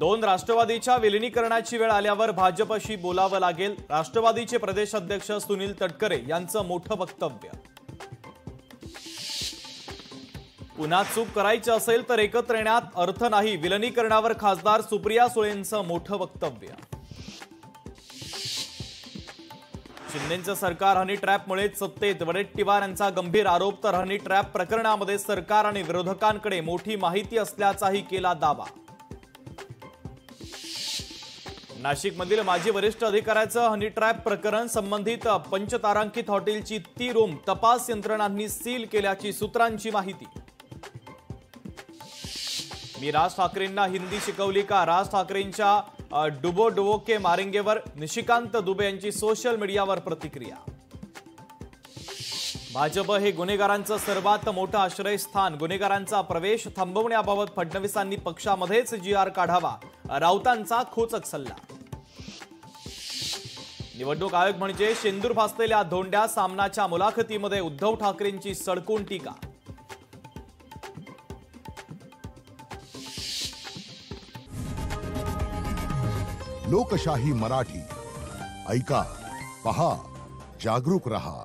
दोन राष्ट्रवादीच्या विलिनीकरणाची वेळ आल्यावर भाजपशी बोलावं लागेल, राष्ट्रवादीचे प्रदेश अध्यक्ष सुनील तटकरे यांचं मोठं वक्तव्य। पुन्हा चूक करायची असेल तर एकत्र येण्यात अर्थ नाही, विलिनीकरणावर खासदार सुप्रिया सुळेंचं मोठं वक्तव्य। शिंदेंचं सरकार हनी ट्रॅपमुळेच सत्तेत, वडेट्टीवार यांचा गंभीर आरोप। तर हनी ट्रॅप प्रकरणामध्ये सरकार आणि विरोधकांकडे मोठी माहिती असल्याचाही केला दावा। नाशिकमधील माजी वरिष्ठ अधिकाऱ्याचं हनी ट्रॅप प्रकरण, संबंधित पंचतारांकित हॉटेलची ती रूम तपास यंत्रणांनी सील केल्याची सूत्रांची माहिती। मी राज ठाकरेंना हिंदी शिकवली का, राज ठाकरेंच्या डुबो डुबो के मारेंगेवर निशिकांत दुबे यांची सोशल मीडियावर प्रतिक्रिया। भाजप हे गुन्हेगारांचं सर्वात मोठं आश्रयस्थान, गुन्हेगारांचा प्रवेश थांबवण्याबाबत फडणवीसांनी पक्षामध्येच जी.आर. काढावा, राऊतांचा खोचक सल्ला। निवडणूक आयोग म्हणजे शेंदूर फासलेल्या धोंड्या, सामनाच्या मुलाखतीमध्ये उद्धव ठाकरेंची सडकून टीका। लोकशाही मराठी ऐका, पहा, जागरूक रहा।